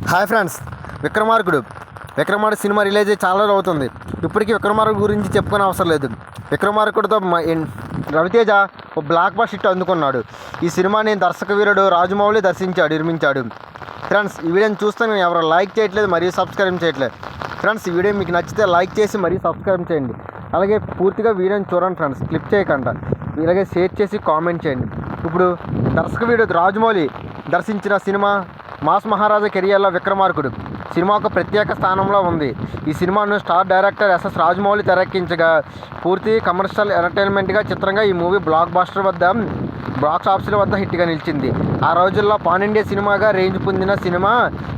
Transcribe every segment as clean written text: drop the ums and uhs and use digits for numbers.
Hi friends, విక్రమార్కుడు cinema release అయ్యి చాలా రోజులు అవుతుంది. ఇప్పటికీ విక్రమార్కుడు గురించి చెప్పుకునే అవసరం లేదు. విక్రమార్కుడితో రవితేజ ఒక బ్లాక్ బస్టర్ హిట్ అందుకున్నాడు. ఈ సినిమాని దర్శక వీరుడు రాజమౌళి నిర్మించాడు. ఫ్రెండ్స్, ఈ వీడియోని చూస్తే నేను ఎవరు లైక్ చేయట్లేదు మరియు సబ్స్క్రైబ్ చేయట్లేదు. ఫ్రెండ్స్, ఈ వీడియో మీకు నచ్చితే లైక్ చేసి మరియు సబ్స్క్రైబ్ చేయండి. అలాగే పూర్తిగా వీడియోని చూడండి ఫ్రెండ్స్, క్లిప్ చేయకుండా. ఇలాగే షేర్ చేసి కామెంట్ చేయండి. ఇప్పుడు దర్శక వీరుడు రాజమౌళి దర్శించిన సినిమా మాస్ మహారాజా కెరియర్లో విక్రమార్కుడు సినిమా ఒక ప్రత్యేక స్థానంలో ఉంది. ఈ సినిమాను స్టార్ డైరెక్టర్ ఎస్ఎస్ రాజమౌళి తెరకెక్కించగా పూర్తి కమర్షియల్ ఎంటర్టైన్మెంట్గా చిత్రంగా ఈ మూవీ బాక్స్ ఆఫీసుల వద్ద హిట్గా నిలిచింది. ఆ రోజుల్లో పాన్ ఇండియా సినిమాగా రేంజ్ పొందిన సినిమా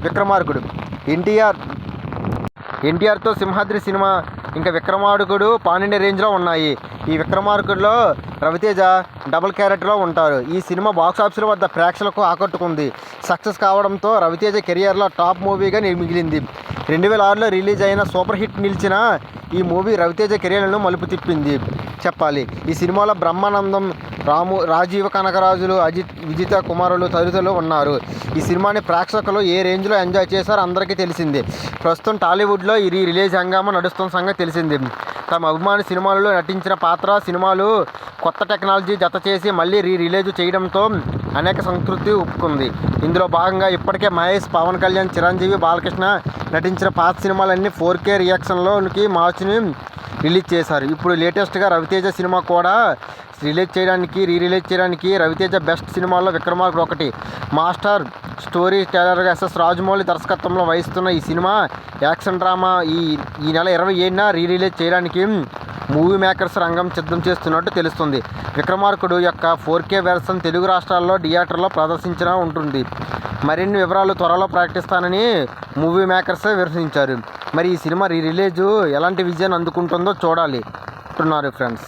విక్రమార్కుడు. ఎన్టీఆర్తో సింహాద్రి సినిమా ఇంకా విక్రమార్కుడు పాన్ ఇండియా రేంజ్లో ఉన్నాయి. ఈ విక్రమార్కుడిలో రవితేజ డబుల్ క్యారెక్టర్లో ఉంటారు. ఈ సినిమా బాక్స్ ఆఫీసుల వద్ద ప్రేక్షకులకు ఆకట్టుకుంది. సక్సెస్ కావడంతో రవితేజ కెరియర్లో టాప్ మూవీగా మిగిలింది. 2006లో రిలీజ్ అయిన సూపర్ హిట్ నిలిచిన ఈ మూవీ రవితేజ కెరియర్లను మలుపు తిప్పింది చెప్పాలి. ఈ సినిమాలో బ్రహ్మానందం, రాజీవ్ కనకరాజులు, అజిత్, విజిత కుమారులు తదితరులు ఉన్నారు. ఈ సినిమాని ప్రేక్షకులు ఏ రేంజ్లో ఎంజాయ్ చేశారో అందరికీ తెలిసిందే. ప్రస్తుతం టాలీవుడ్లో ఈ రిలీజ్ హంగామా నడుస్తున్న సంగతి తెలిసింది. తమ అభిమాని సినిమాలలో నటించిన పాత్ర సినిమాలు కొత్త టెక్నాలజీ జత చేసి మళ్ళీ రిలీజ్ చేయడంతో అనేక సంతృప్తి ఒప్పుకుంది. ఇందులో భాగంగా ఇప్పటికే మహేష్, పవన్ కళ్యాణ్, చిరంజీవి, బాలకృష్ణ నటించిన పాత సినిమాలన్నీ 4K రియాక్షన్లోనికి మార్చిని రిలీజ్ చేశారు. ఇప్పుడు లేటెస్ట్గా రవితేజ సినిమా కూడా రిలీజ్ చేయడానికి రవితేజ బెస్ట్ సినిమాల్లో విక్రమార్కుడు ఒకటి. మాస్టర్ స్టోరీ టెలర్గా ఎస్ఎస్ రాజమౌళి దర్శకత్వంలో వహిస్తున్న ఈ సినిమా యాక్షన్ డ్రామా ఈ నెల 27న రిలీజ్ చేయడానికి మూవీ మేకర్స్ రంగం సిద్ధం చేస్తున్నట్టు తెలుస్తుంది. విక్రమార్కుడు యొక్క 4K వెర్షన్ తెలుగు రాష్ట్రాల్లో థియేటర్లో ప్రదర్శించిన ఉంటుంది. మరిన్ని వివరాలు త్వరలో ప్రకటిస్తానని మూవీ మేకర్స్ వివరించారు. మరి ఈ సినిమా రిలీజు ఎలాంటి విజయాన్ని అందుకుంటుందో చూడాలి అంటున్నారు ఫ్రెండ్స్.